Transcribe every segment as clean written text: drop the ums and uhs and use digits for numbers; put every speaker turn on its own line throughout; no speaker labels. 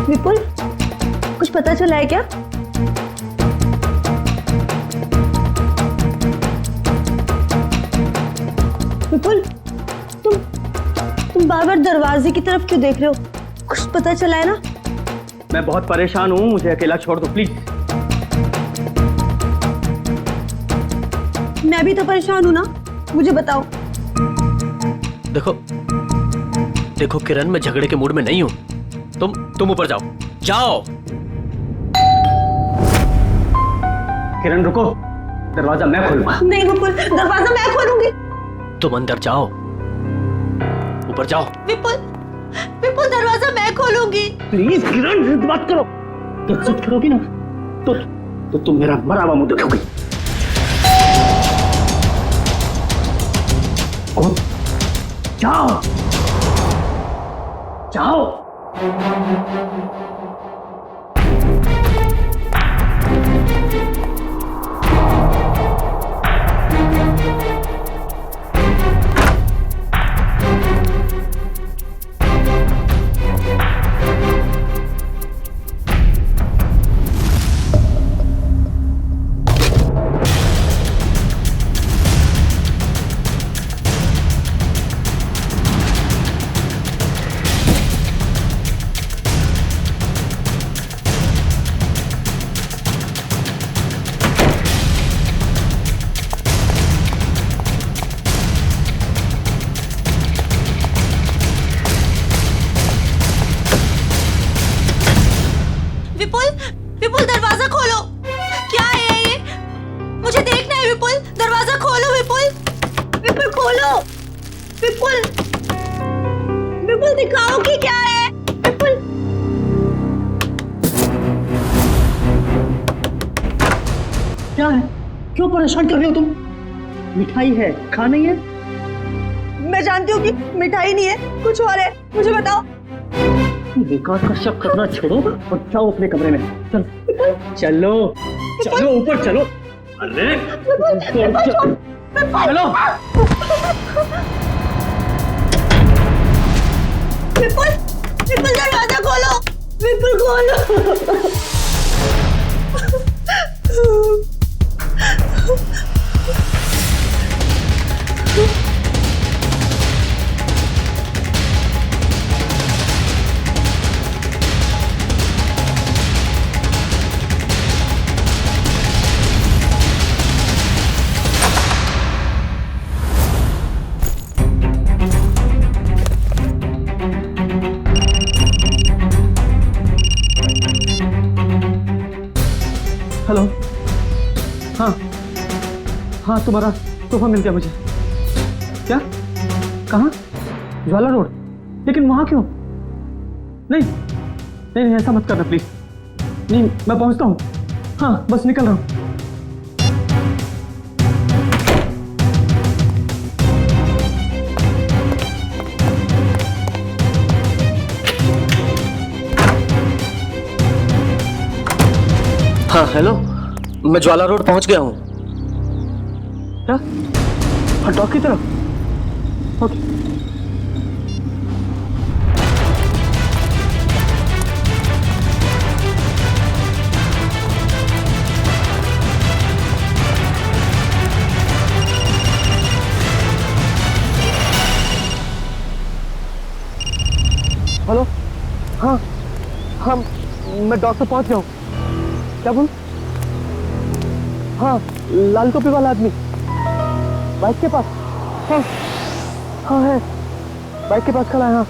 विपुल, कुछ पता चला है क्या? विपुल, तुम बार बार दरवाजे की तरफ क्यों देख रहे हो? कुछ पता चला है ना?
मैं बहुत परेशान हूँ, मुझे अकेला छोड़ दो प्लीज।
मैं भी तो परेशान हूँ ना, मुझे बताओ।
देखो किरण, मैं झगड़े के मूड में नहीं हूँ। तुम ऊपर जाओ जाओ।
किरण रुको, दरवाजा मैं खोलूंगा।
नहीं विपुल, दरवाजा मैं खोलूंगी।
तुम अंदर जाओ, ऊपर जाओ।
विपुल, दरवाजा मैं खोलूंगी।
प्लीज किरण, जिद बात करो। तो जिद करोगी ना तो तुम मेरा मरा हुआ मुंह देखोगी। जाओ जाओ।
विपुल, दरवाजा खोलो। क्या है ये? मुझे देखना है। विपुल, दरवाजा खोलो। विपुल खोलो। विपुल दिखाओ कि क्या है। विपुल,
क्या है? क्यों परेशान कर रहे हो तुम? मिठाई है, खा नहीं है?
मैं जानती हूँ कि मिठाई नहीं है, कुछ और है। मुझे बताओ।
बेकार का शक करना छोड़ो और जाओ अपने कमरे में। चलो ऊपर चलो। अरे चलो।
विपुल दरवाजा खोलो। विपुल खोलो।
हेलो। हाँ तुम्हारा तोहफा मिल गया मुझे। क्या? कहाँ? ज्वाला रोड। लेकिन वहां क्यों? नहीं ऐसा मत करना प्लीज। नहीं, मैं पहुंचता हूँ। हाँ बस निकल रहा हूँ।
हाँ हेलो, मैं ज्वाला रोड पहुंच गया हूँ।
क्या? हाँ डॉक की तरफ। ओके। हेलो। हाँ मैं डॉक पे पहुंच गया हूँ। क्या बोल? हाँ लाल टोपी वाला आदमी बाइक के पास। हाँ है, बाइक के पास खड़ा है। हाँ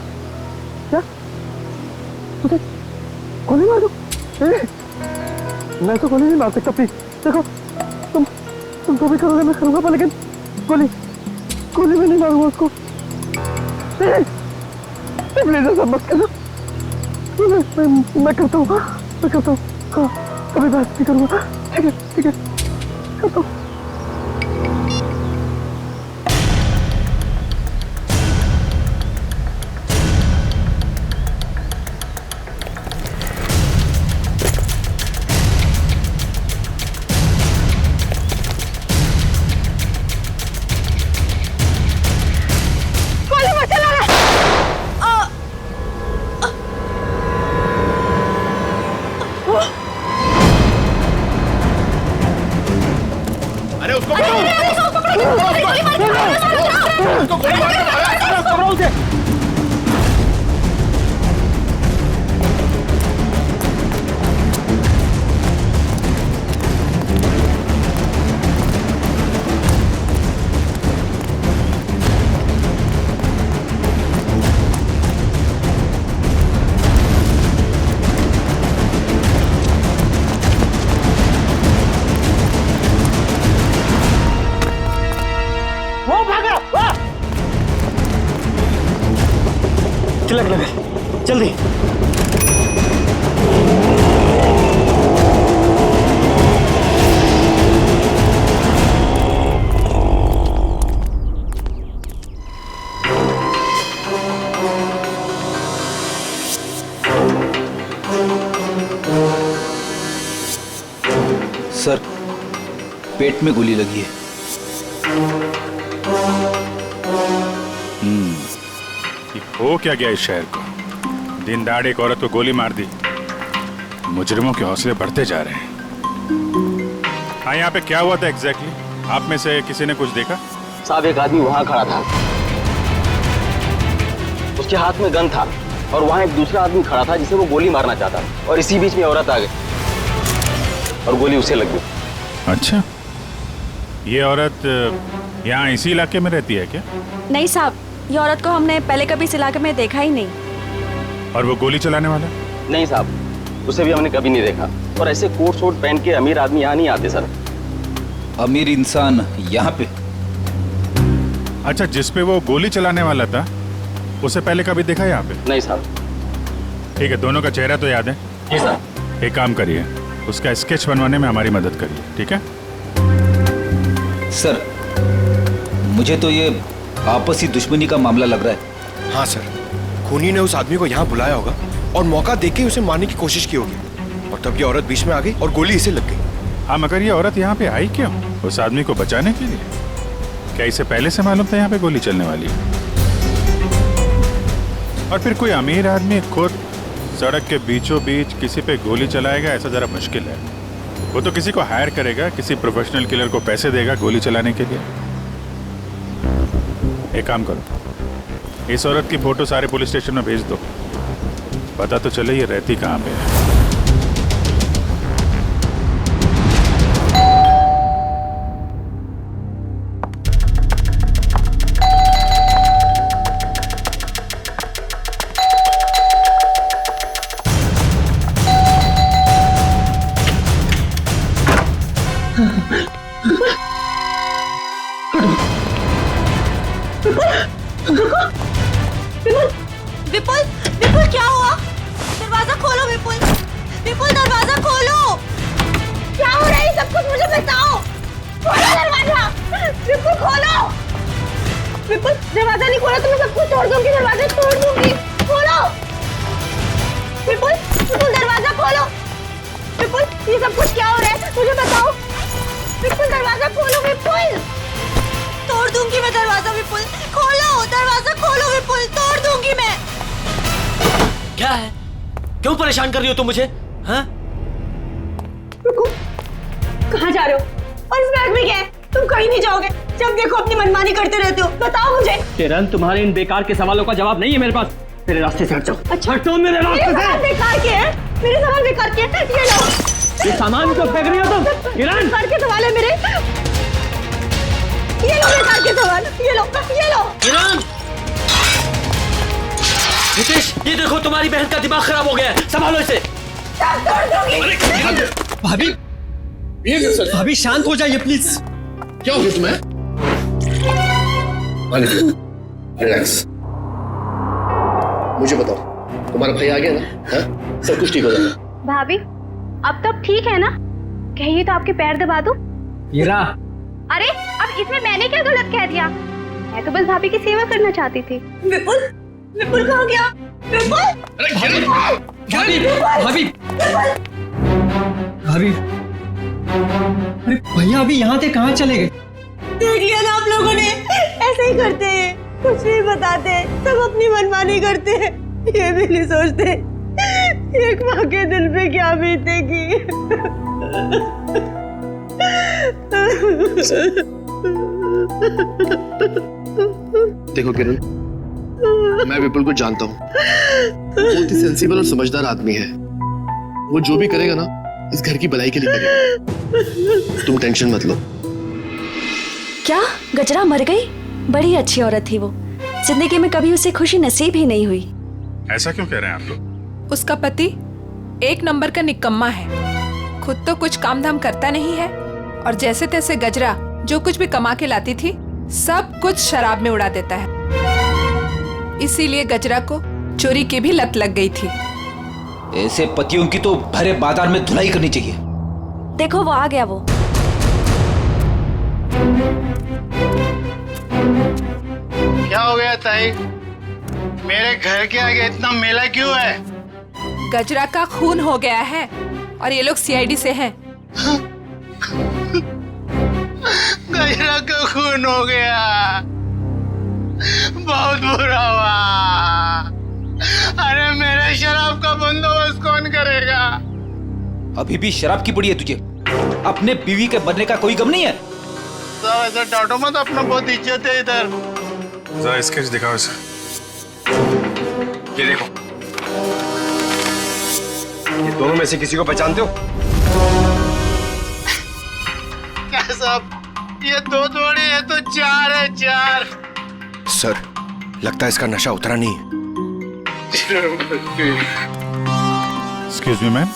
क्या? तुझे गोली मार दो? मैं तो गोली नहीं मार सकता प्लीज। देखो तुम तो भी करोगे, मैं करूंगा पर लेकिन गोली में नहीं मारूंगा उसको। प्लीज ऐसा मत करना। मैं करता हूँ। हाँ कभी बात नहीं करूंगा। ठीक है करता हूँ।
तिलक लगा, जल्दी।
सर, पेट में गोली लगी है।
हो क्या गया इस शहर को? दिन दहाड़े एक औरत को गोली मार दी। मुजरिमों के हौसले बढ़ते जा रहे हैं। हाँ, यहाँ पे क्या हुआ था एग्जैक्टली? आप में से किसी ने कुछ देखा?
साहब, एक आदमी वहां खड़ा था, उसके हाथ में गन था और वहां एक दूसरा आदमी खड़ा था जिसे वो गोली मारना चाहता, और इसी बीच में औरत आ गई और गोली उसे लग गई।
अच्छा, ये औरत यहाँ इसी इलाके में रहती है क्या?
नहीं साहब, ये औरत को हमने पहले कभी इस इलाके में देखा ही नहीं।
और वो गोली चलाने वाला?
नहीं साहब, उसे भी हमने कभी नहीं देखा। और ऐसे कोट शोट पहन के अमीर आदमी यहाँ नहीं आते सर।
अमीर इंसान यहाँ पे?
अच्छा, जिस पे वो गोली चलाने वाला था उसे पहले कभी देखा यहाँ पे?
नहीं साहब।
ठीक है, दोनों का चेहरा तो याद है?
जी सर।
एक काम करिए, उसका स्केच बनवाने में हमारी मदद करिए, ठीक है?
सर, मुझे तो ये आपसी दुश्मनी का मामला लग रहा है।
हाँ सर, खूनी ने उस आदमी को यहाँ बुलाया होगा और मौका देके उसे मारने की कोशिश की होगी, और तब ये औरत बीच में आ गई और गोली इसे लग गई।
हाँ, मगर ये औरत यहाँ पे आई क्यों? उस आदमी को बचाने के लिए? क्या इसे पहले से मालूम था यहाँ पे गोली चलने वाली है? और फिर कोई अमीर आदमी खुद सड़क के बीचों बीच किसी पे गोली चलाएगा, ऐसा जरा मुश्किल है। वो तो किसी को हायर करेगा, किसी प्रोफेशनल किलर को पैसे देगा गोली चलाने के लिए। एक काम करो, इस औरत की फोटो सारे पुलिस स्टेशन में भेज दो, पता तो चले ये रहती कहाँ पे है।
विपुल, विपुल क्या हुआ? दरवाजा खोलो विपुल, विपुल दरवाजा खोलो। क्या हो रहा है सब कुछ मुझे बताओ। खोलो दरवाजा, विपुल खोलो। विपुल, दरवाजा नहीं खोला तो मैं सब कुछ तोड़ दूंगी, दरवाजा तोड़ दूंगी। खोलो विपुल, विपुल दरवाजा खोलो। विपुल, ये सब कुछ क्या हो रहा है मुझे बताओ। विपुल दरवाजा खोलो, विपुल। तोड़ दूंगी मैं दरवाजा विपुल, खोलो दरवाजा खोलो विपुल, तोड़ दूंगी मैं।
क्या है? क्यों परेशान कर रही हो तुम मुझे? हाँ?
रुको, कहाँ जा रहे हो? और इस बैग में क्या है? तुम कहीं नहीं जाओगे, जब देखो अपनी मनमानी करते रहते हो। बताओ मुझे।
किरण, तुम्हारे इन बेकार के सवालों का जवाब नहीं है मेरे पास। मेरे रास्ते से हट जाओ।
अच्छा,
हटो मेरे रास्ते से।
सवाल बेकार के हैं, मेरे सवाल बेकार के हैं। ये लो,
ये सामान को फेंक रही हो तुम? किरण,
बेकार के सवाल है मेरे। ये लो बेकार के सवाल, ये लो, ये लो।
किरण! हितेश, ये देखो तुम्हारी बहन का दिमाग खराब हो गया है, संभालो इसे।
भाभी, भाभी शांत हो जाइए प्लीज।
क्या हो गया तुम्हें? रिलैक्स। मुझे बताओ, तुम्हारा भाई आ गया ना? हाँ? सब कुछ ठीक हो जाएगा।
भाभी, अब तो ठीक है ना? कहिए तो आपके पैर दबा दूं?
हीरा,
अरे अब इसमें मैंने क्या गलत कह दिया? मैं तो बस भाभी की सेवा करना चाहती थी।
विपुल, विपुल कहाँ गया? विपुल!
भाभी, भाभी, भाभी, भाभी, अरे भैया अभी यहाँ से कहाँ चले गए?
देख लिया ना आप लोगों ने, ऐसे ही करते हैं, कुछ नहीं बताते, सब अपनी मनमानी करते हैं, ये भी नहीं सोचते एक माँ के दिल पे क्या बीतेगी।
देखो किरण, मैं विपुल को जानता हूँ। बहुत ही सेंसिबल और समझदार आदमी है। वो जो भी करेगा ना, इस घर की भलाई के लिए करेगा। तुम टेंशन मत लो।
क्या गजरा मर गई? बड़ी अच्छी औरत थी वो। जिंदगी में कभी उसे खुशी नसीब ही नहीं हुई।
ऐसा क्यों कह रहे हैं आप लोग?
उसका पति एक नंबर का निकम्मा है। खुद तो कुछ काम धाम करता नहीं है और जैसे तैसे गजरा जो कुछ भी कमा के लाती थी सब कुछ शराब में उड़ा देता है। इसीलिए गजरा को चोरी की भी लत लग गई थी।
ऐसे पतियों की तो भरे बाजार में धुलाई करनी चाहिए।
देखो वो आ गया। वो
क्या हो गया ताई? मेरे घर के आगे इतना मेला क्यों है?
गजरा का खून हो गया है और ये लोग सीआईडी से हैं।
गजरा का खून हो गया, बहुत बुरा हुआ। अरे मेरे शराब का बंदोबस्त कौन करेगा?
अभी भी शराब की पड़ी है तुझे? अपने बीवी के बनने का कोई गम नहीं है?
तो ऐसा डांटो मत, अपना बहुत इज्जत है इधर।
जरा स्केच दिखाओ इसे।
ये देखो, ये दोनों में से किसी को पहचानते हो?
क्या साहब, ये दो थोड़ी है तो चार है, चार।
सर, लगता है इसका नशा उतरा नहीं है।
Excuse me ma'am.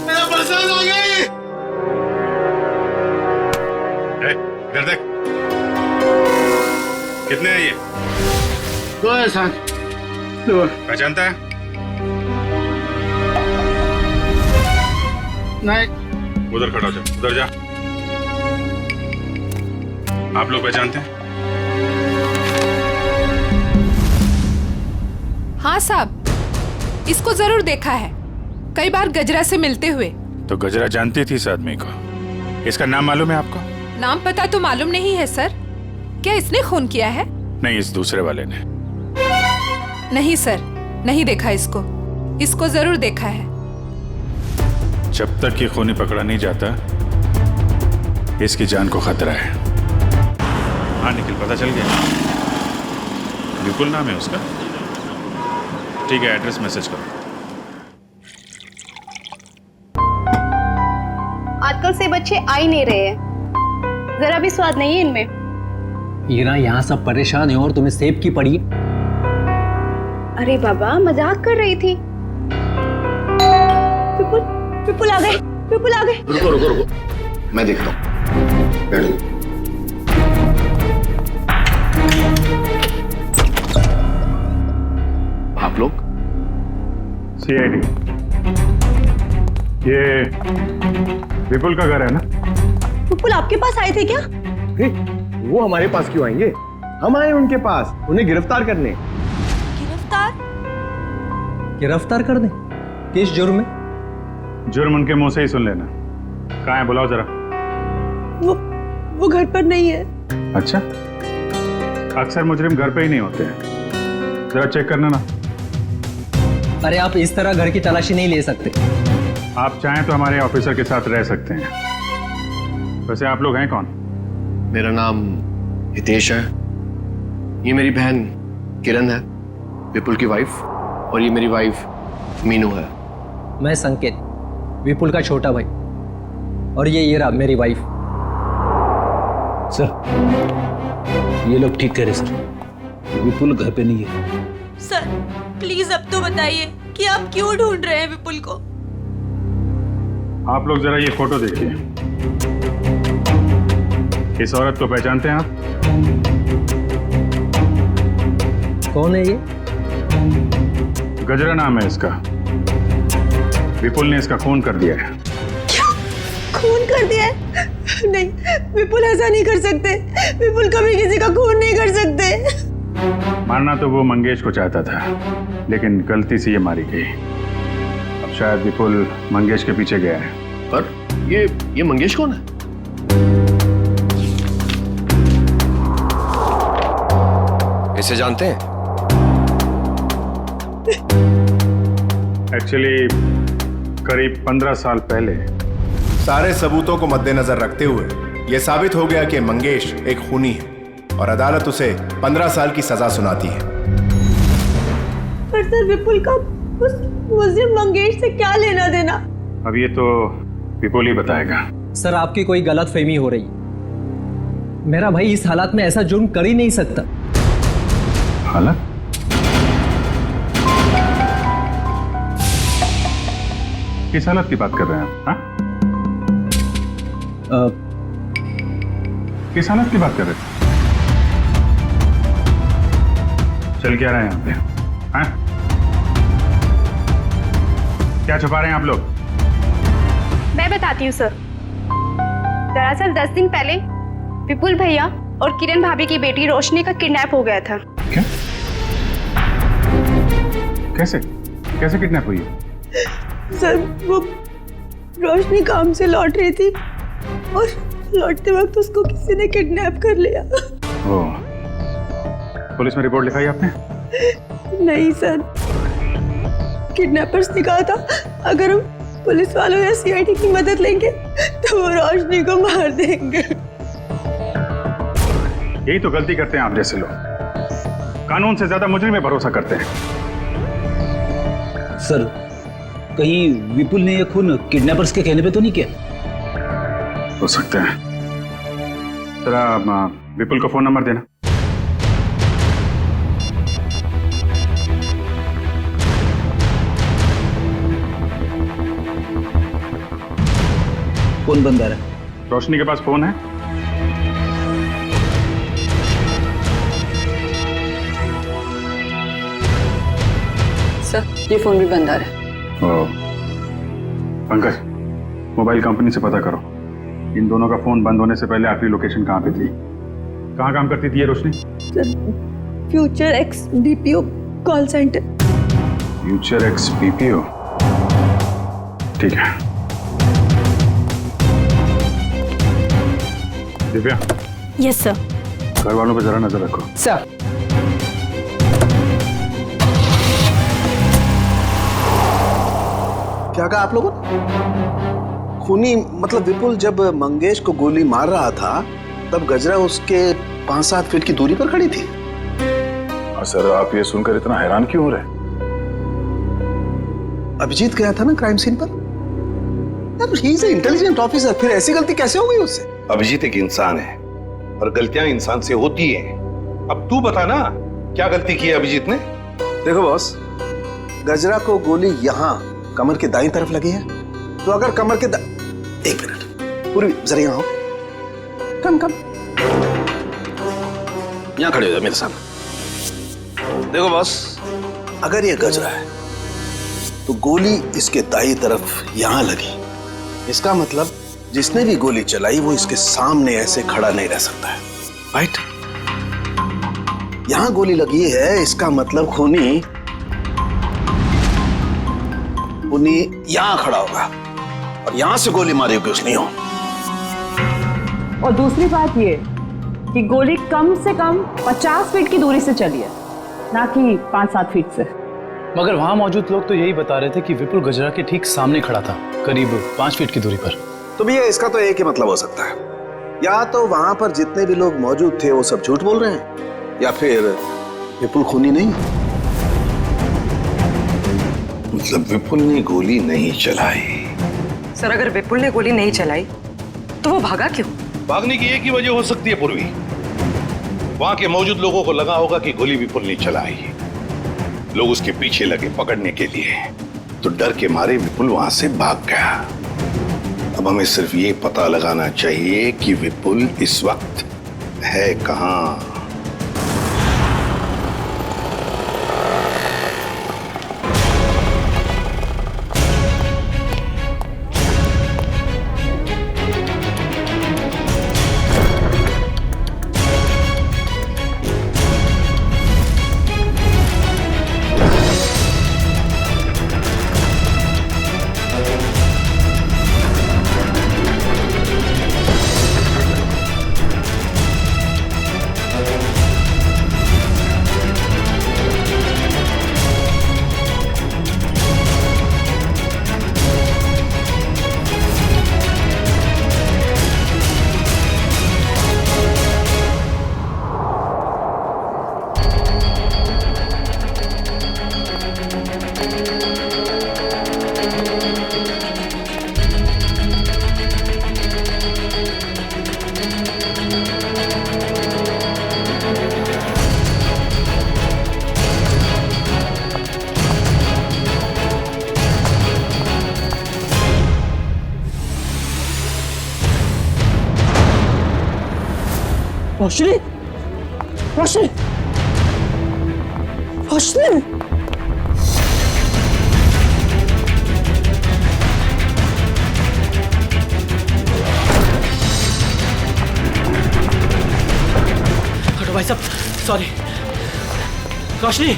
मेरा बरसात आ गई।
इधर देख, कितने हैं ये?
दो है सर, दो।
पहचानता है?
नहीं।
उधर खड़ा हो जा, उधर जा। आप लोग पहचानते हैं?
हाँ साहब, इसको जरूर देखा है, कई बार गजरा से मिलते हुए।
तो गजरा जानती थी इस आदमी को? इसका नाम मालूम है आपको?
नाम पता तो मालूम नहीं है सर। क्या इसने खून किया है?
नहीं, इस दूसरे वाले ने।
नहीं सर, नहीं देखा इसको। इसको जरूर देखा है।
जब तक ये खूनी पकड़ा नहीं जाता, इसकी जान को खतरा है। हाँ निखिल, पता चल गया? विपुल नाम है उसका? ठीक है, एड्रेस मैसेज करो।
आजकल से बच्चे आ ही नहीं रहे हैं, जरा भी स्वाद नहीं है इनमें।
ईरा, यहाँ सब परेशान है और तुम्हें सेब की पड़ी।
अरे बाबा, मजाक कर रही थी।
विपुल आ गए, विपुल आ गए।
रुको रुको रुको, मैं देखता हूँ। बैठो। आप लोग?
सीआईडी। ये विपुल का घर है ना?
विपुल आपके पास आए थे क्या?
वो हमारे पास क्यों आएंगे? हम आए उनके पास, उन्हें गिरफ्तार करने।
गिरफ्तार?
गिरफ्तार कर दें? किस जुर्म में?
जुर्म उनके मुंह से ही सुन लेना। कहाँ है, बुलाओ जरा।
वो घर पर नहीं है।
अच्छा, अक्सर मुजरिम घर पे ही नहीं होते हैं। जरा चेक करना ना।
अरे आप इस तरह घर की तलाशी नहीं ले सकते।
आप चाहें तो हमारे ऑफिसर के साथ रह सकते हैं। वैसे आप लोग हैं कौन?
मेरा नाम हितेश है। ये मेरी बहन किरण है, विपुल की वाइफ, और ये मेरी वाइफ मीनू है।
मैं संकेत, विपुल का छोटा भाई, और ये ईरा मेरी वाइफ।
सर, ये लोग ठीक कह रहे सर, विपुल घर पे नहीं है।
सर प्लीज अब तो बताइए कि आप क्यों ढूंढ रहे हैं विपुल को?
आप लोग जरा ये फोटो देखिए। इस औरत को पहचानते हैं आप?
कौन है ये?
गजरा नाम है इसका। विपुल ने इसका खून कर दिया है।
खून कर दिया है? नहीं, विपुल ऐसा नहीं कर सकते। विपुल कभी किसी का खून नहीं कर सकते।
मारना तो वो मंगेश को चाहता था, लेकिन गलती से ये मारी गई। अब शायद विपुल मंगेश के पीछे गया है।
पर ये मंगेश कौन है?
इसे जानते हैं?
एक्चुअली करीब 15 साल पहले।
सारे सबूतों को मद्देनजर रखते हुए यह साबित हो गया कि मंगेश एक खूनी है और अदालत उसे 15 साल की सजा सुनाती है।
पर सर विपुल का उस मुझे मंगेश से क्या लेना देना?
अब ये तो विपुल ही बताएगा।
सर आपकी कोई गलतफहमी हो रही। मेरा भाई इस हालात में ऐसा जुर्म कर ही नहीं सकता।
हालत? किस हालत की बात कर रहे हैं आप? किस हालत की बात कर रहे हैं? चल क्या रहे हैं यहाँ पे? हाँ? क्या छुपा रहे हैं आप लोग?
मैं बताती हूँ सर। दरअसल 10 दिन पहले विपुल भैया और किरण भाभी की बेटी रोशनी का किडनैप हो गया था।
क्या? कैसे? कैसे किडनैप हुई?
सर वो रोशनी काम से लौट रही थी और लौटते वक्त उसको किसी ने किडनैप कर लिया।
ओह, पुलिस में रिपोर्ट लिखाई आपने?
नहीं सर, किडनैपर्स ने कहा था अगर हम पुलिस वालों या सीआईडी की मदद लेंगे तो वो रोशनी को मार देंगे।
यही तो गलती करते हैं आप जैसे लोग, कानून से ज्यादा मुजरिम में भरोसा करते हैं।
सर, कहीं विपुल ने यह खून किडनैपर्स के कहने पे तो नहीं किया?
हो सकता है। जरा विपुल को फोन नंबर देना।
फोन बंद आ रहा है।
रोशनी के पास फोन है?
सर ये फोन भी बंद आ रहा है।
पंकज, मोबाइल कंपनी से पता करो इन दोनों का फोन बंद होने से पहले आपकी लोकेशन कहाँ पे थी? कहाँ काम करती थी ये Roshni?
Sir future X BPO call centre.
Future X BPO, ठीक है। दिव्या।
Yes sir.
घर वालों पर जरा नजर रखो।
सर।
क्या कहा आप लोगों ने? खूनी मतलब विपुल जब मंगेश को गोली मार रहा था तब गजरा उसके 5-7 फीट की दूरी पर खड़ी थी।
सर आप ये सुनकर इतना हैरान क्यों हो रहे?
अभिजीत गया था ना क्राइम सीन पर। ही इज इंटेलिजेंट ऑफिसर, फिर ऐसी गलती कैसे हो गई उससे?
अभिजीत एक इंसान है और गलतियां इंसान से होती हैं। अब तू बता ना क्या गलती की है अभिजीत ने?
देखो बॉस, गजरा को गोली यहाँ कमर के दाईं तरफ लगी है, तो अगर कमर के एक मिनट, पूरी जरा यहाँ आओ। कम यहाँ खड़े हो जाओ मेरे सामने। देखो बॉस, अगर ये गजरा है तो गोली इसके दाईं तरफ यहां लगी, इसका मतलब जिसने भी गोली चलाई वो इसके सामने ऐसे खड़ा नहीं रह सकता है, राइट? यहां गोली लगी है, इसका मतलब खूनी यहां खड़ा होगा और यहां से गोली मारी होगी उसने।
और दूसरी बात ये कि गोली कम से कम 50 फीट की दूरी से चली है, ना कि 5-7 फीट से।
मगर वहां मौजूद लोग तो यही बता रहे थे कि विपुल गजरा के ठीक सामने खड़ा था, करीब 5 फीट की दूरी पर।
तो भैया इसका तो एक ही मतलब हो सकता है, या तो वहां पर जितने भी लोग मौजूद थे वो सब झूठ बोल रहे हैं, या फिर विपुल खूनी नहीं।
मतलब विपुल ने गोली नहीं चलाई?
सर अगर विपुल ने गोली नहीं चलाई तो वो भागा क्यों?
भागने की एक ही वजह हो सकती है पूर्वी, वहां के मौजूद लोगों को लगा होगा कि गोली विपुल ने चलाई, लोग उसके पीछे लगे पकड़ने के लिए, तो डर के मारे विपुल वहां से भाग गया। अब हमें सिर्फ ये पता लगाना चाहिए कि विपुल इस वक्त है कहां।
रोशनी, रोशनी, रोशनी।
हटो भाई साहब, सॉरी। रोशनी,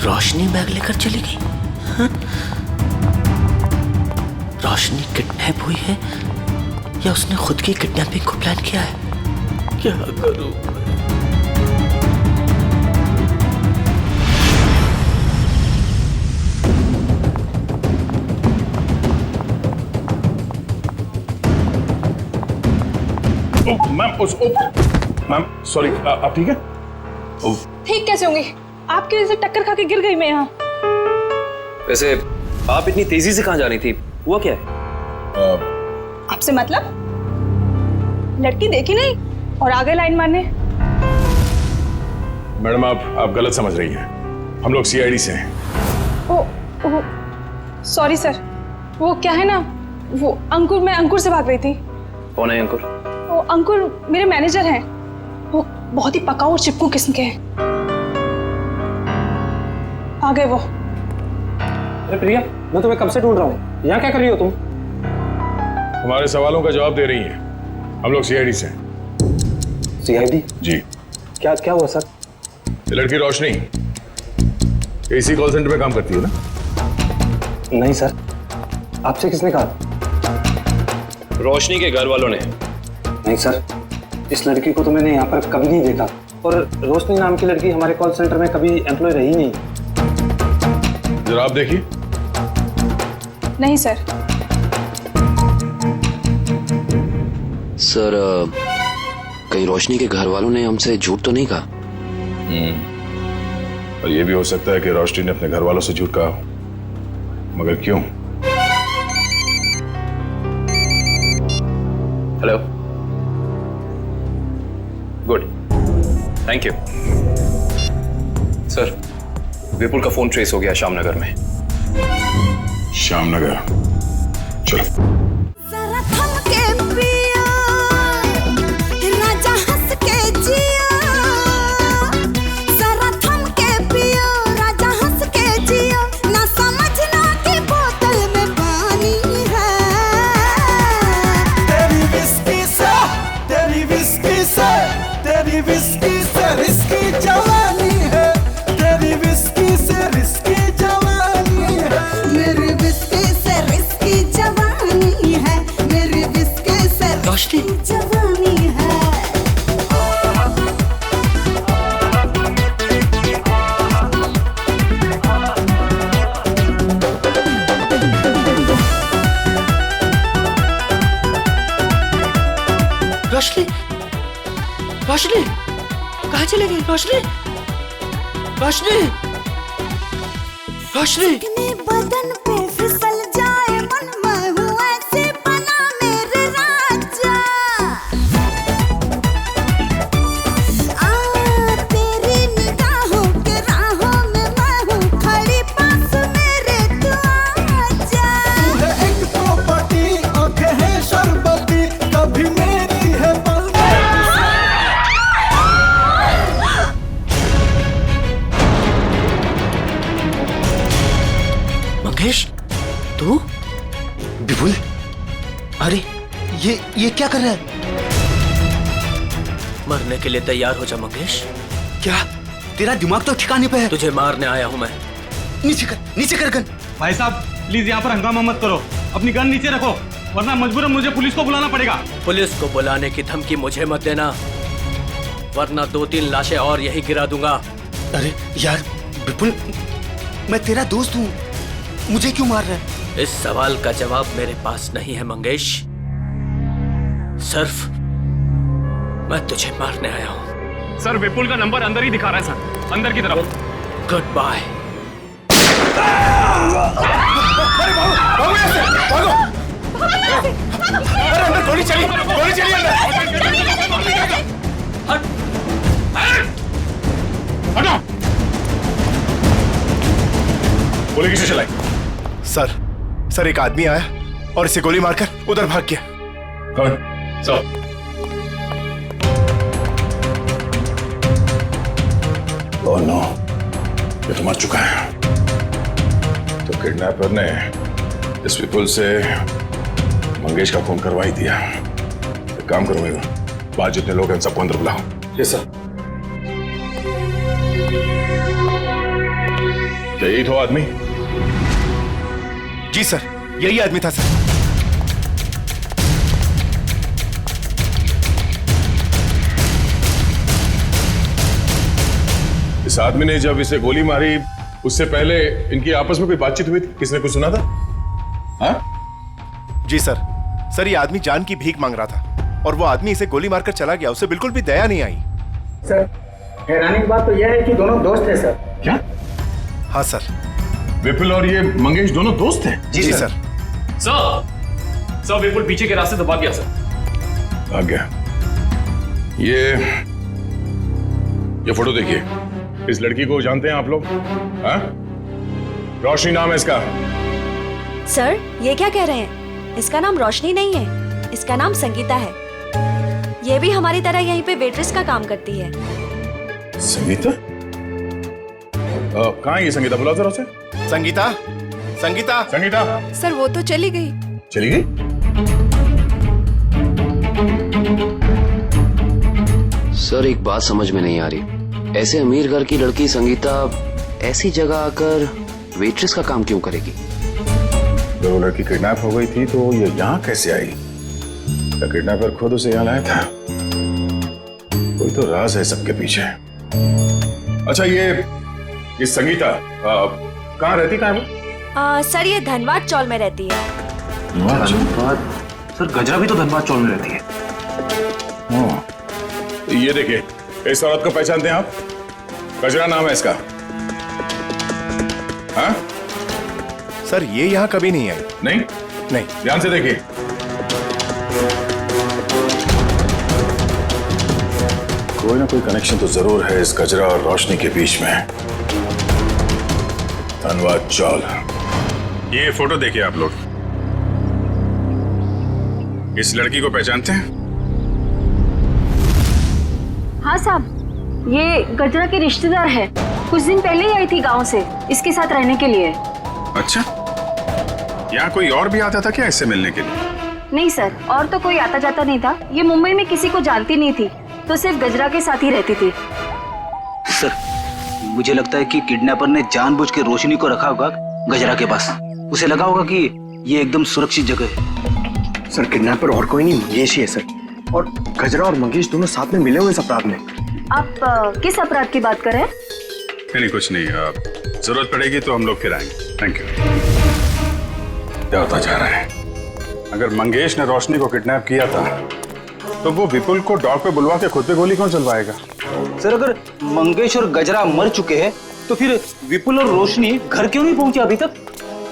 रोशनी बैग लेकर चली गई। हाँ? रोशनी किडनैप हुई है या उसने खुद की किडनैपिंग को प्लान किया है? क्या करूं?
मैम सॉरी, आप ठीक है?
ठीक कैसे होंगी? आपकी वजह से टक्कर खा के गिर गई मैं यहाँ।
वैसे आप इतनी तेजी से कहाँ जा रही थी? हुआ क्या है?
आपसे मतलब? लड़की देखी नहीं और आगे लाइन मारने।
मैडम आप गलत समझ रही हैं। हम लोग सीआईडी से हैं।
ओ सॉरी सर। वो क्या है ना, वो अंकुर, मैं अंकुर से भाग रही थी।
कौन है अंकुर?
वो अंकुर मेरे मैनेजर हैं। वो बहुत ही पकाऊ और चिपकू किस्म के हैं। आ गए वो।
अरे प्रिया, मैं तुम्हें कब से ढूंढ रहा हूँ। यहाँ क्या कर रही हो तुम?
हमारे सवालों का जवाब दे रही हैं। हम लोग सीआईडी से हैं।
सीआईडी?
जी।
क्या क्या हुआ सर?
ये लड़की रोशनी एसी कॉल सेंटर में काम करती है ना?
नहीं सर, आपसे किसने कहा?
रोशनी के घर वालों ने।
नहीं सर, इस लड़की को तो मैंने यहाँ पर कभी नहीं देखा और रोशनी नाम की लड़की हमारे कॉल सेंटर में कभी एम्प्लॉय रही नहीं।
जरा आप देखिए।
नहीं सर।
सर, कहीं रोशनी के घर वालों ने हमसे झूठ तो नहीं कहा?
और ये भी हो सकता है कि रोशनी ने अपने घर वालों से झूठ कहा हो, मगर क्यों?
Hello, good, thank you sir. Vipul का फोन ट्रेस हो गया श्यामनगर में।
श्यामनगर, चलो।
रोशनी, रोशनी, कहाँ चले गई? रोशनी, रोशनी, रोशनी।
बदन पे फिसल जाए मन में हुआ ऐसे बना मेरे राजा। तेरी निगाहों के राहों में मैं हूँ खड़ी, पास मेरे तू आजा। तू है एक प्रॉपर्टी, आंखें हैं शरबती, कभी मेरी है
मंगेश, तू?
विपुल, अरे ये क्या कर रहा है?
मरने के लिए तैयार हो जा मंगेश।
क्या तेरा दिमाग तो ठिकाने पे है?
तुझे मारने आया हूं मैं।
नीचे कर गन।
भाई साहब प्लीज यहाँ पर हंगामा मत करो, अपनी गन नीचे रखो, वरना मजबूरन मुझे पुलिस को बुलाना पड़ेगा।
पुलिस को बुलाने की धमकी मुझे मत देना, वरना 2-3 लाशें और यही गिरा दूंगा।
अरे यार विपुल, मैं तेरा दोस्त हूँ, मुझे क्यों मार रहा है?
इस सवाल का जवाब मेरे पास नहीं है मंगेश। सिर्फ मैं तुझे मारने आया हूँ।
सर विपुल का नंबर अंदर ही दिखा रहा है सर, अंदर की तरफ।
Goodbye.
अरे अंदर गोली चली अंदर।
हटो। गोली किसने चलाई?
सर एक आदमी आया और इसे गोली मारकर उधर भाग गया।
कौन?
ओह नो, ये तो मर चुका है। तो किडनैपर ने इस विपुल से मंगेश का खून करवा ही दिया। एक काम करो मेरा, बाहर जितने लोग हैं सबको अंदर बुलाओ। Yes sir. यही तो आदमी?
जी सर, यही आदमी था सर।
इस आदमी ने जब इसे गोली मारी उससे पहले इनकी आपस में कोई बातचीत हुई थी? किसने कुछ सुना था? हाँ?
जी सर ये आदमी जान की भीख मांग रहा था और वो आदमी इसे गोली मारकर चला गया। उसे बिल्कुल भी दया नहीं आई।
सर हैरानी की बात तो यह है कि दोनों दोस्त हैं सर।
क्या?
हाँ सर।
विपुल और ये मंगेश दोनों दोस्त हैं?
जी सर।
सर विपुल पीछे के रास्ते से भाग गया सर।
भाग गया? ये फोटो देखिए। इस लड़की को जानते हैं आप लोग? हाँ? रोशनी नाम है इसका।
सर ये क्या कह रहे हैं? इसका नाम रोशनी नहीं है, इसका नाम संगीता है। ये भी हमारी तरह यहीं पे वेट्रेस का काम करती है।
संगीता? कहाँ है ये संगीता? बुलाओ जरा उसे।
संगीता।
सर वो तो चली गई।
चली गई?
सर एक बात समझ में नहीं आ रही, ऐसे अमीर घर की लड़की संगीता ऐसी जगह आकर वेट्रेस का काम क्यों करेगी?
जब वो लड़की किडनैप हो गई थी तो ये यहाँ कैसे आई? क्या किडनैपर खुद उसे यहाँ लाया था? कोई तो राज है सबके पीछे। अच्छा ये संगीता कहाँ रहती? कहाँ है वो?
सर ये धनबाद चौल में रहती है।
धनबाद? सर गजरा भी तो धनबाद चौल में रहती है।
ये देखिए, इस औरत को पहचानते हैं आप? गजरा नाम है इसका। हाँ?
सर ये यहाँ कभी नहीं आई।
नहीं? ध्यान से देखिए। कोई ना कोई कनेक्शन तो जरूर है इस गजरा और रोशनी के बीच में। धनबाद चौल।
ये फोटो देखिए आप लोग। इस लड़की को पहचानते हैं?
हाँ साहब, ये गजरा की रिश्तेदार है। कुछ दिन पहले ही आई थी गांव से इसके साथ रहने के लिए।
अच्छा, यहाँ कोई और भी आता था क्या इससे मिलने के लिए?
नहीं सर, और तो कोई आता जाता नहीं था। ये मुंबई में किसी को जानती नहीं थी, तो सिर्फ गजरा के साथ ही रहती थी।
सर मुझे लगता है कि किडनैपर ने जानबूझ के रोशनी को रखा होगा गजरा के पास। उसे लगा होगा कि ये एकदम सुरक्षित जगह है।
सर किडनैपर और कोई नहीं, मंगेश ही है सर। और गजरा और मंगेश दोनों साथ में मिले हुए इस अपराध में।
आप किस अपराध की बात कर रहे हैं?
नहीं कुछ नहीं, जरूरत पड़ेगी तो हम लोग फिर आएंगे। Thank you. क्या होता जा रहा है? अगर मंगेश ने रोशनी को किडनैप किया था तो वो विपुल को डॉग पे बुलवा के खुद पे गोली कौन चलवाएगा?
सर अगर मंगेश और गजरा मर चुके हैं तो फिर विपुल और रोशनी घर क्यों नहीं पहुंचे अभी तक?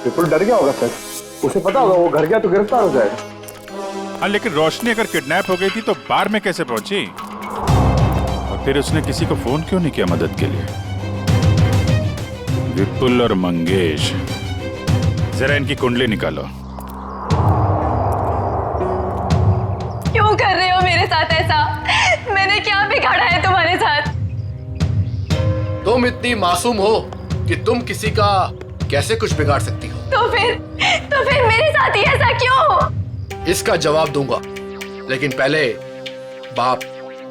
विपुल डर गया होगा सर। उसे पता होगा वो घर गया तो गिरफ्तार हो जाएगा।
हाँ लेकिन रोशनी अगर किडनैप हो गई थी तो बार में कैसे पहुंची? और फिर उसने किसी को फोन क्यों नहीं किया मदद के लिए? विपुल और मंगेश, जरा इनकी कुंडली निकालो।
क्यों कर रहे हो मेरे साथ ऐसा? मैंने क्या बिगाड़ा है तुम्हारे साथ?
तुम इतनी मासूम हो कि तुम किसी का कैसे कुछ बिगाड़ सकती हो?
तो फिर मेरे साथ ही ऐसा क्यों?
इसका जवाब दूंगा, लेकिन पहले बाप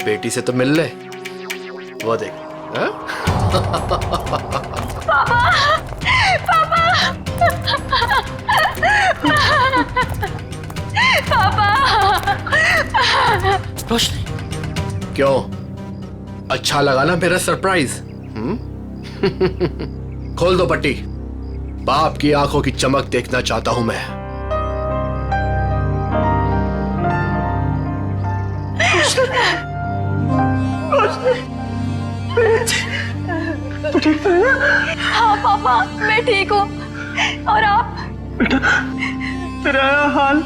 बेटी से तो मिल ले। वो देख। हाँ?
पापा, पापा, पापा।
रोशनी,
क्यों? अच्छा लगा ना मेरा सरप्राइज? खोल दो पट्टी। बाप की आंखों की चमक देखना चाहता हूं मैं।
हाँ पापा, मैं ठीक हूँ। और आप?
तेरा हाल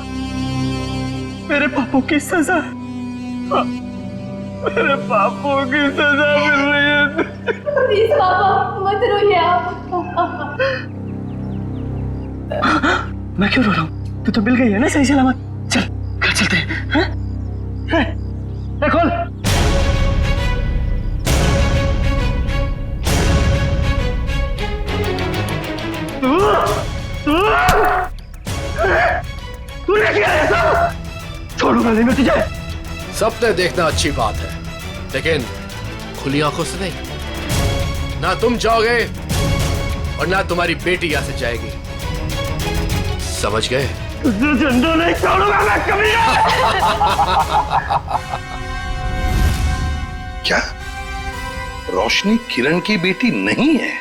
मेरे पापों की सजा, मेरे पापों की सजा मिल रही है।
प्लीज पापा मत रोइए आप।
मैं क्यों रो रहा हूँ? तू तो मिल गई है ना सही सलामत। चल घर चलते हैं। खोल। तूने किया है सब? छोड़ूंगा नहीं मैं तुझे।
सपने देखना अच्छी बात है, लेकिन खुली आंखों से नहीं। ना तुम जाओगे और ना तुम्हारी बेटी यहां से जाएगी, समझ गए?
तुझे जिंदा नहीं छोड़ूंगा मैं कभी।
क्या रोशनी किरण की बेटी नहीं है?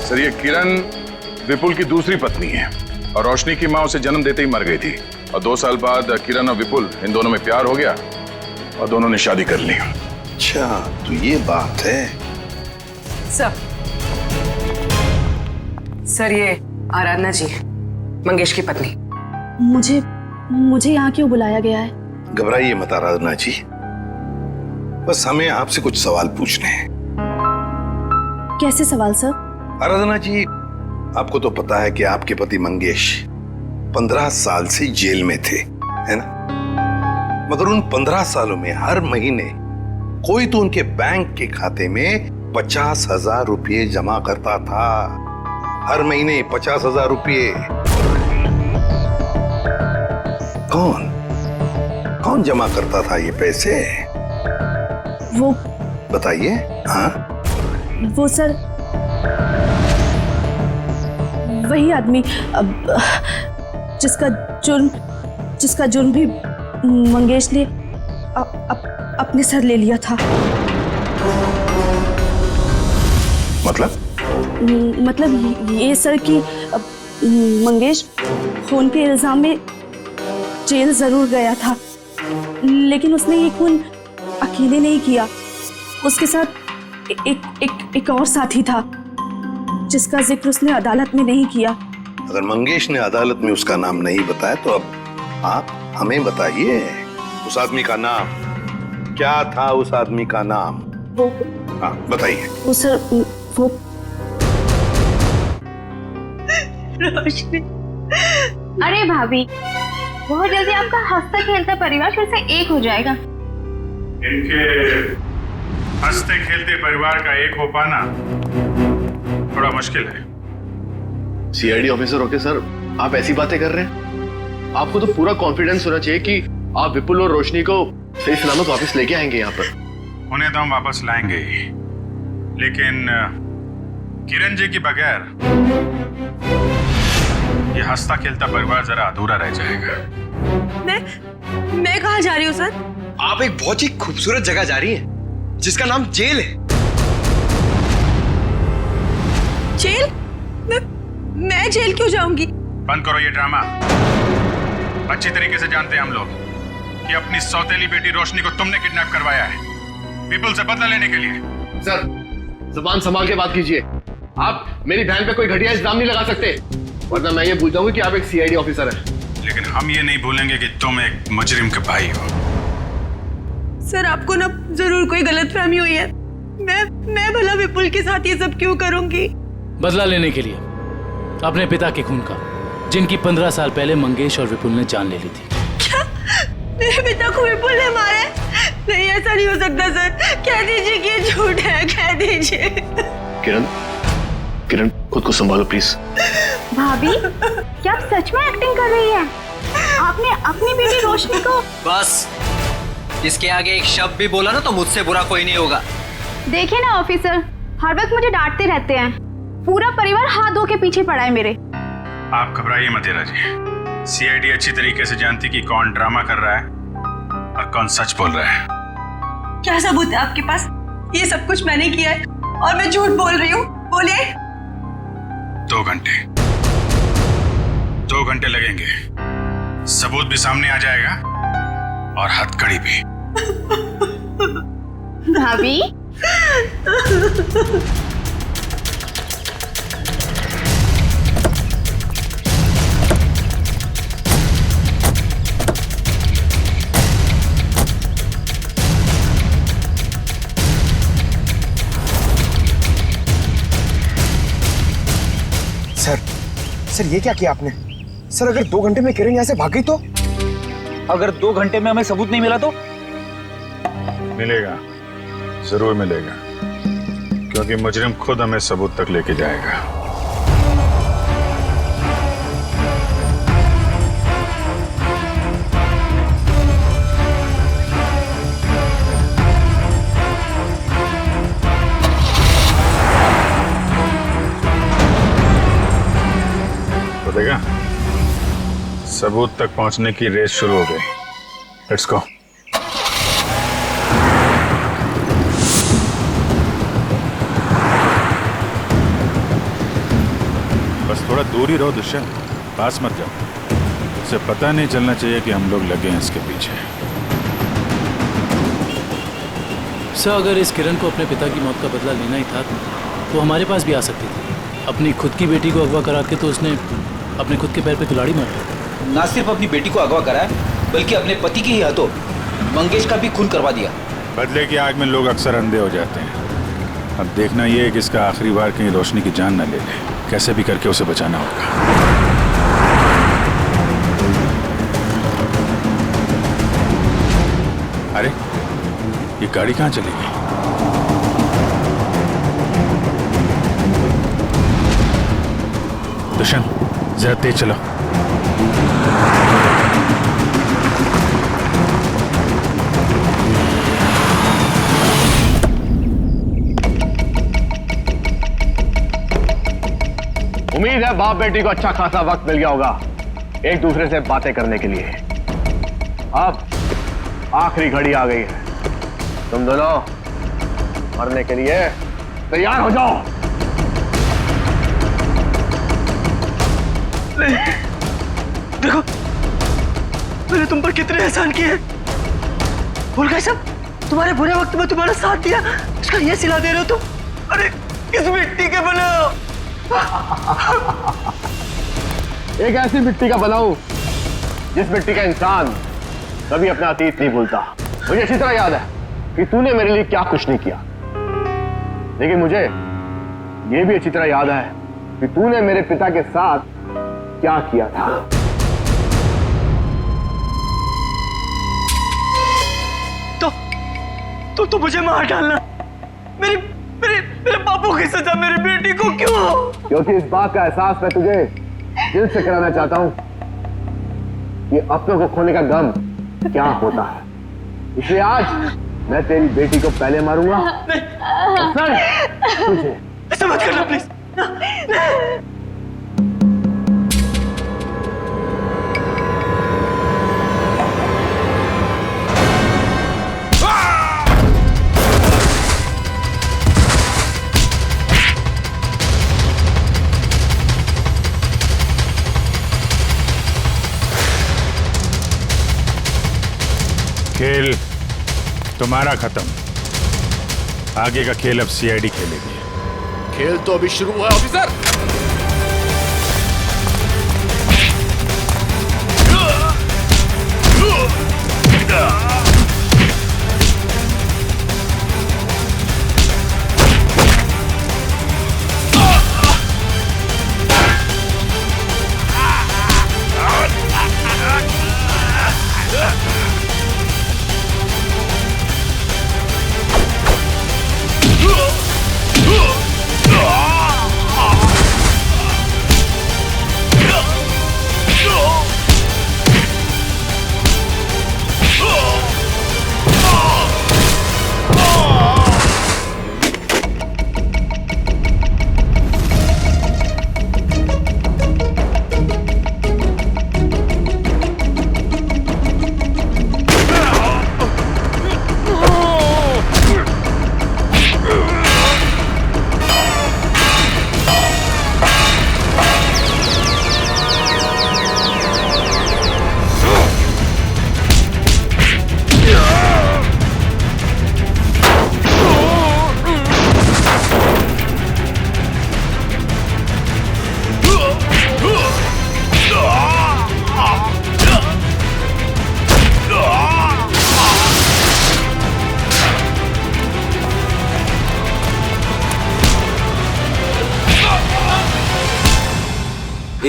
सर, ये किरण विपुल की दूसरी पत्नी है और रोशनी की मां उसे जन्म देते ही मर गई थी और 2 साल बाद किरण और विपुल इन दोनों में प्यार हो गया और दोनों ने शादी कर ली। अच्छा, तो ये बात है।
सर ये आराधना जी, मंगेश की पत्नी।
मुझे यहाँ क्यों बुलाया गया है?
घबराइए मत आराधना जी, बस हमें आपसे कुछ सवाल पूछने हैं।
कैसे सवाल सर?
आराधना जी, आपको तो पता है कि आपके पति मंगेश 15 साल से जेल में थे, है ना? मगर उन 15 सालों में हर महीने कोई तो उनके बैंक के खाते में 50,000 रुपये जमा करता था। हर महीने 50,000 रुपये। कौन जमा करता था ये पैसे?
वो
बताइए। हाँ,
वो सर वही आदमी जिसका जुर्म भी मंगेश ने अपने सर ले लिया था। मतलब ये सर कि मंगेश खून के इल्जाम में जेल जरूर गया था, लेकिन उसने ये खून अकेले नहीं किया। उसके साथ एक और साथी था जिसका जिक्र उसने अदालत में नहीं किया।
अगर मंगेश ने अदालत में उसका नाम नहीं बताया तो अब आप हमें बताइए उस आदमी का नाम क्या था? उस आदमी का नाम
वो,
हाँ बताइए।
वो सर वो
रोशनी। अरे भाभी, बहुत जल्दी आपका हंसता खेलता परिवार फिर से एक हो जाएगा।
इनके हंसते खेलते परिवार का एक हो पाना थोड़ा मुश्किल है।
सीआईडी ऑफिसर होके सर आप ऐसी बातें कर रहे हैं? आपको तो पूरा कॉन्फिडेंस होना चाहिए कि आप विपुल और रोशनी को सही सलामत वापस लेके आएंगे यहाँ पर।
उन्हें तो हम वापस लाएंगे ही, लेकिन किरण जी के बगैर ये हंसता खेलता परिवार जरा अधूरा रह जाएगा।
मैं कहाँ जा रही हूँ सर?
आप एक बहुत ही खूबसूरत जगह जा रही हैं, जिसका नाम जेल है।
जेल? मैं जेल क्यों जाऊंगी?
बंद करो ये ड्रामा। अच्छी तरीके से जानते हैं हम लोग कि अपनी सौतेली बेटी रोशनी को तुमने किडनैप करवाया है विपुल से बदला लेने के लिए।
सर जुबान संभाल के बात कीजिए। आप मेरी बहन पे कोई घटिया इल्जाम नहीं लगा सकते, वरना मैं ये भूल जाऊंगी कि आप एक सीआईडी ऑफिसर हैं।
लेकिन हम ये नहीं भूलेंगे कि तुम एक मुजरिम के भाई हो।
सर आपको ना जरूर कोई गलतफहमी हुई है। मैं भला विपुल के साथ ये सब क्यों करूंगी?
बदला लेने के लिए अपने पिता के खून का, जिनकी 15 साल पहले मंगेश और विपुल ने जान ले ली थी।
क्या मेरे पिता को विपुल ने मारा? नहीं, ऐसा नहीं हो सकता सर। कह दीजिए कि ये झूठ है, कह दीजिए।
किरण खुद को संभालो प्लीज।
भाभी, क्या आप सच में एक्टिंग कर रही हैं? आपने अपनी बेटी रोशनी को।
बस इसके आगे एक शब्द भी बोला ना तो मुझसे बुरा कोई नहीं होगा।
देखिए ना ऑफिसर, हर वक्त मुझे डांटते रहते हैं। पूरा परिवार हाथ धो के पीछे पड़ा है मेरे।
आप घबराइए मत हेरा जी, सीआईडी अच्छी तरीके से जानती कि कौन ड्रामा कर रहा है और कौन सच बोल रहा है।
क्या सबूत है आपके पास? ये सब कुछ मैंने किया है और मैं झूठ बोल रही हूँ? बोलिए।
2 घंटे 2 घंटे लगेंगे, सबूत भी सामने आ जाएगा और हथकड़ी भी।
भाभी
सर ये क्या किया आपने? सर अगर 2 घंटे में किरण यहाँ से भाग गई तो?
अगर 2 घंटे में हमें सबूत नहीं मिला तो?
मिलेगा, जरूर मिलेगा, क्योंकि मुजरिम खुद हमें सबूत तक लेके जाएगा। तो देखा, सबूत तक पहुंचने की रेस शुरू हो गई। Let's go. बस थोड़ा दूर ही रहो दुष्यंत, पास मत जाओ। उसे पता नहीं चलना चाहिए कि हम लोग लगे हैं इसके पीछे।
सर अगर इस किरण को अपने पिता की मौत का बदला लेना ही था तो हमारे पास भी आ सकती थी। अपनी खुद की बेटी को अगवा करा के तो उसने अपने खुद के पैर पे कुल्हाड़ी मारी।
ना सिर्फ अपनी बेटी को अगवा कराया, बल्कि अपने पति के ही हाथों मंगेश का भी खून करवा दिया।
बदले की आग में लोग अक्सर अंधे हो जाते हैं। अब देखना यह है कि इसका आखिरी बार कहीं रोशनी की जान न ले ले। कैसे भी करके उसे बचाना होगा। अरे ये गाड़ी कहाँ चली गई? दुष्यंत जरा तेज चलो।
उम्मीद है बाप बेटी को अच्छा खासा वक्त मिल गया होगा एक दूसरे से बातें करने के लिए। अब आखिरी घड़ी आ गई है, तुम दोनों मरने के लिए तैयार हो जाओ।
देखो मैंने तुम पर कितने एहसान किए। भूल गए सब? तुम्हारे बुरे वक्त में तुम्हारा साथ दिया, उसका ये सिला दे रहे हो तुम? अरे किस मिट्टी के बने हो?
एक ऐसी मिट्टी का बनाऊं जिस मिट्टी का इंसान कभी अपना अतीत नहीं भूलता। मुझे अच्छी तरह याद है कि तूने मेरे लिए क्या कुछ नहीं किया, लेकिन मुझे यह भी अच्छी तरह याद है कि तूने मेरे पिता के साथ क्या किया था।
तो मुझे मार डालना, मेरे मेरे मेरे बापू की सजा मेरी बेटी को क्यों?
क्योंकि इस बात का एहसास मैं तुझे दिल से कराना चाहता हूं कि अपनों को खोने का गम क्या होता है। इसलिए आज मैं तेरी बेटी को पहले मारूंगा, फिर तुझे।
ऐसा मत करना प्लीज।
खेल तुम्हारा खत्म, आगे का खेल अब सीआईडी खेलेगी।
खेल तो अभी शुरू हुआ है ऑफिसर।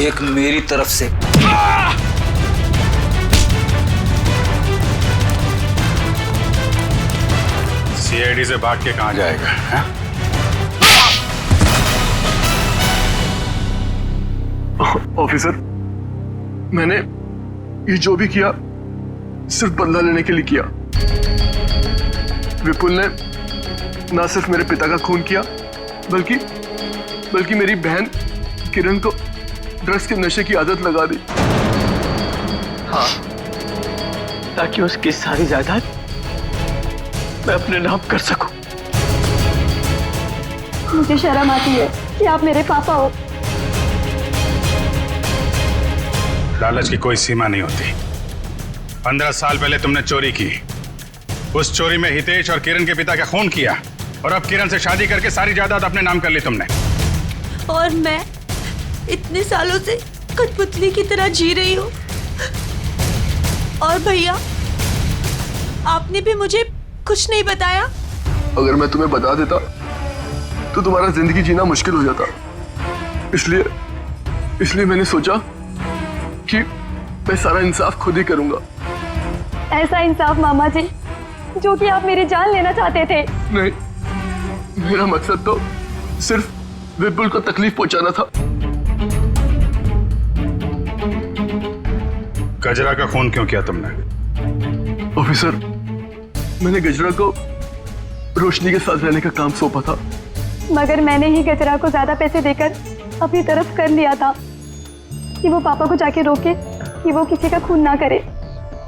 एक मेरी तरफ से।
सीआईडी से भाग के कहां जाएगा हा?
ऑफिसर, मैंने ये जो भी किया सिर्फ बदला लेने के लिए किया। विपुल ने ना सिर्फ मेरे पिता का खून किया बल्कि मेरी बहन किरण को ड्रग्स के नशे की आदत लगा दी।
हाँ, ताकि उसकी सारी जायदाद मैं अपने नाम कर सकूं।
मुझे शर्म आती है कि आप मेरे पापा हो।
लालच की कोई सीमा नहीं होती। 15 साल पहले तुमने चोरी की, उस चोरी में हितेश और किरण के पिता का खून किया, और अब किरण से शादी करके सारी जायदाद अपने नाम कर ली तुमने।
और मैं इतने सालों से कठपुतली की तरह जी रही हूँ। और भैया, आपने भी मुझे कुछ नहीं बताया।
अगर मैं तुम्हें बता देता तो तुम्हारा जिंदगी जीना मुश्किल हो जाता। इसलिए मैंने सोचा कि मैं सारा इंसाफ खुद ही करूंगा।
ऐसा इंसाफ मामा जी जो कि आप मेरी जान लेना चाहते थे।
नहीं, मेरा मकसद तो सिर्फ विपुल को तकलीफ पहुंचाना था।
गजरा का खून क्यों किया तुमने?
ऑफिसर, मैंने गजरा को रोशनी के साथ रहने का काम सौंपा था।
मगर मैंने ही गजरा को ज्यादा पैसे देकर अपनी तरफ कर लिया था कि वो पापा को जाके रोके कि वो किसी का खून ना करे।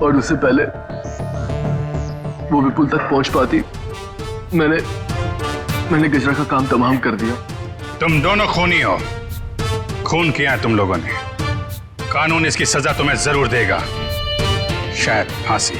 और उससे पहले वो विपुल तक पहुंच पाती, मैंने गजरा का काम तमाम कर दिया।
तुम दोनों खूनी हो। खून किया है तुम लोगों ने। कानून इसकी सजा तुम्हें जरूर देगा, शायद फांसी।